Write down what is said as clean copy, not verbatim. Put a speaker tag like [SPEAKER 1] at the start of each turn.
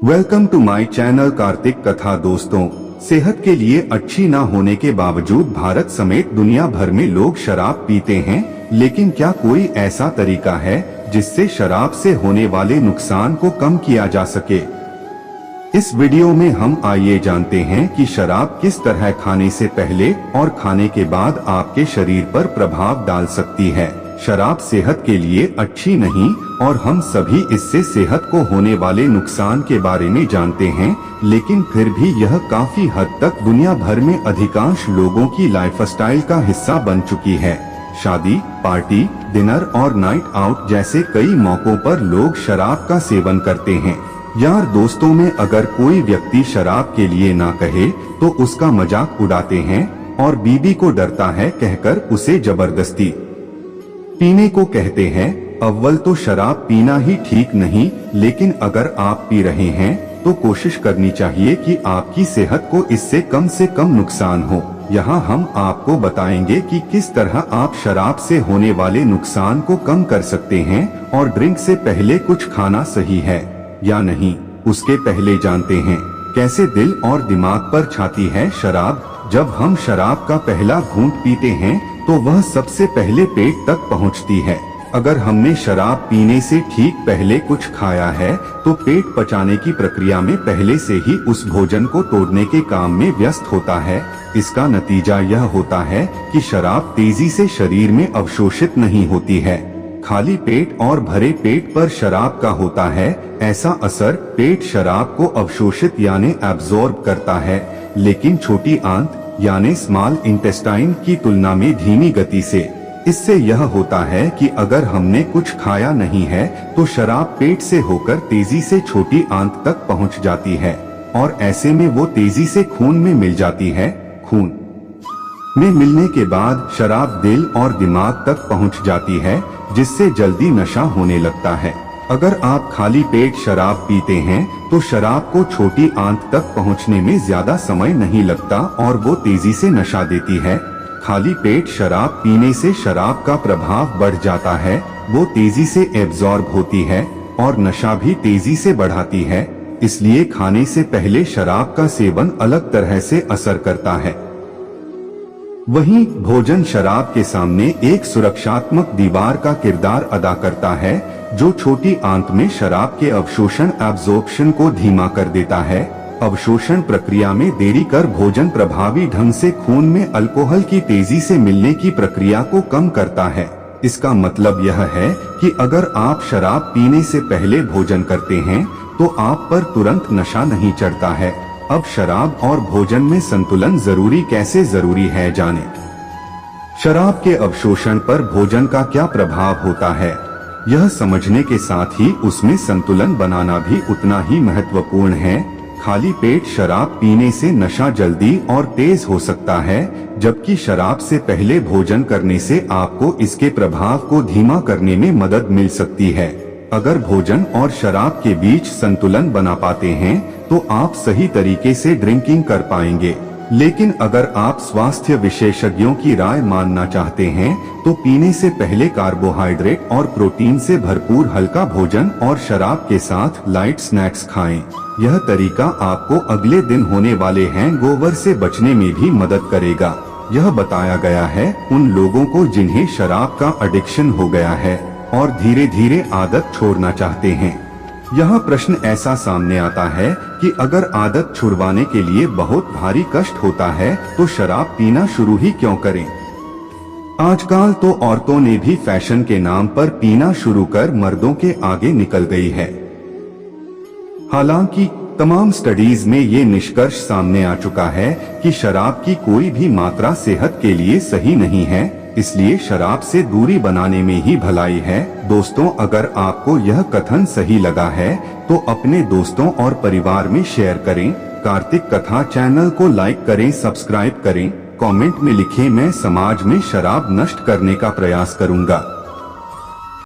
[SPEAKER 1] Welcome to my channel Kartik Katha. दोस्तों, सेहत के लिए अच्छी ना होने के बावजूद भारत समेत दुनिया भर में लोग शराब पीते हैं, लेकिन क्या कोई ऐसा तरीका है जिससे शराब से होने वाले नुकसान को कम किया जा सके? इस वीडियो में हम आइए जानते हैं कि शराब किस तरह खाने से पहले और खाने के बाद आपके शरीर पर प्रभाव डाल सकती है। शराब सेहत के लिए अच्छी नहीं और हम सभी इससे सेहत को होने वाले नुकसान के बारे में जानते हैं, लेकिन फिर भी यह काफी हद तक दुनिया भर में अधिकांश लोगों की लाइफस्टाइल का हिस्सा बन चुकी है। शादी, पार्टी, डिनर और नाइट आउट जैसे कई मौकों पर लोग शराब का सेवन करते हैं। यार दोस्तों में अगर कोई व्यक्ति शराब के लिए ना कहे तो उसका मजाक उड़ाते हैं और बीबी को डरता है कहकर उसे जबरदस्ती पीने को कहते हैं। अव्वल तो शराब पीना ही ठीक नहीं, लेकिन अगर आप पी रहे हैं तो कोशिश करनी चाहिए कि आपकी सेहत को इससे कम से कम नुकसान हो। यहाँ हम आपको बताएंगे कि किस तरह आप शराब से होने वाले नुकसान को कम कर सकते हैं और ड्रिंक से पहले कुछ खाना सही है या नहीं, उसके पहले जानते हैं कैसे दिल और दिमाग पर छाती है शराब। जब हम शराब का पहला घूंट पीते हैं तो वह सबसे पहले पेट तक पहुंचती है। अगर हमने शराब पीने से ठीक पहले कुछ खाया है तो पेट पचाने की प्रक्रिया में पहले से ही उस भोजन को तोड़ने के काम में व्यस्त होता है। इसका नतीजा यह होता है कि शराब तेजी से शरीर में अवशोषित नहीं होती है। खाली पेट और भरे पेट पर शराब का होता है ऐसा असर पेट शराब को अवशोषित यानी एब्जॉर्ब करता है, लेकिन छोटी आंत यानी स्मॉल इंटेस्टाइन की तुलना में धीमी गति से। इससे यह होता है कि अगर हमने कुछ खाया नहीं है तो शराब पेट से होकर तेजी से छोटी आंत तक पहुंच जाती है और ऐसे में वो तेजी से खून में मिल जाती है। खून में मिलने के बाद शराब दिल और दिमाग तक पहुंच जाती है, जिससे जल्दी नशा होने लगता है। अगर आप खाली पेट शराब पीते हैं तो शराब को छोटी आंत तक पहुंचने में ज्यादा समय नहीं लगता और वो तेजी से नशा देती है। खाली पेट शराब पीने से शराब का प्रभाव बढ़ जाता है, वो तेजी से एब्जॉर्ब होती है और नशा भी तेजी से बढ़ाती है। इसलिए खाने से पहले शराब का सेवन अलग तरह से असर करता है। वहीं भोजन शराब के सामने एक सुरक्षात्मक दीवार का किरदार अदा करता है, जो छोटी आंत में शराब के अवशोषण एब्जॉर्प्शन को धीमा कर देता है। अवशोषण प्रक्रिया में देरी कर भोजन प्रभावी ढंग से खून में अल्कोहल की तेजी से मिलने की प्रक्रिया को कम करता है। इसका मतलब यह है कि अगर आप शराब पीने से पहले भोजन करते हैं तो आप पर तुरंत नशा नहीं चढ़ता है। अब शराब और भोजन में संतुलन कैसे जरूरी है जाने। शराब के अवशोषण पर भोजन का क्या प्रभाव होता है, यह समझने के साथ ही उसमें संतुलन बनाना भी उतना ही महत्वपूर्ण है। खाली पेट शराब पीने से नशा जल्दी और तेज हो सकता है, जबकि शराब से पहले भोजन करने से आपको इसके प्रभाव को धीमा करने में मदद मिल सकती है। अगर भोजन और शराब के बीच संतुलन बना पाते हैं तो आप सही तरीके से ड्रिंकिंग कर पाएंगे। लेकिन अगर आप स्वास्थ्य विशेषज्ञों की राय मानना चाहते हैं तो पीने से पहले कार्बोहाइड्रेट और प्रोटीन से भरपूर हल्का भोजन और शराब के साथ लाइट स्नैक्स खाएं। यह तरीका आपको अगले दिन होने वाले हैंगओवर से बचने में भी मदद करेगा। यह बताया गया है उन लोगों को जिन्हें शराब का एडिक्शन हो गया है और धीरे धीरे आदत छोड़ना चाहते हैं। यह प्रश्न ऐसा सामने आता है कि अगर आदत छुड़वाने के लिए बहुत भारी कष्ट होता है तो शराब पीना शुरू ही क्यों करें। आजकल तो औरतों ने भी फैशन के नाम पर पीना शुरू कर मर्दों के आगे निकल गई है। हालांकि तमाम स्टडीज में ये निष्कर्ष सामने आ चुका है कि शराब की कोई भी मात्रा सेहत के लिए सही नहीं है, इसलिए शराब से दूरी बनाने में ही भलाई है। दोस्तों, अगर आपको यह कथन सही लगा है तो अपने दोस्तों और परिवार में शेयर करें। कार्तिक कथा चैनल को लाइक करें, सब्सक्राइब करें, कमेंट में लिखें मैं समाज में शराब नष्ट करने का प्रयास करूंगा।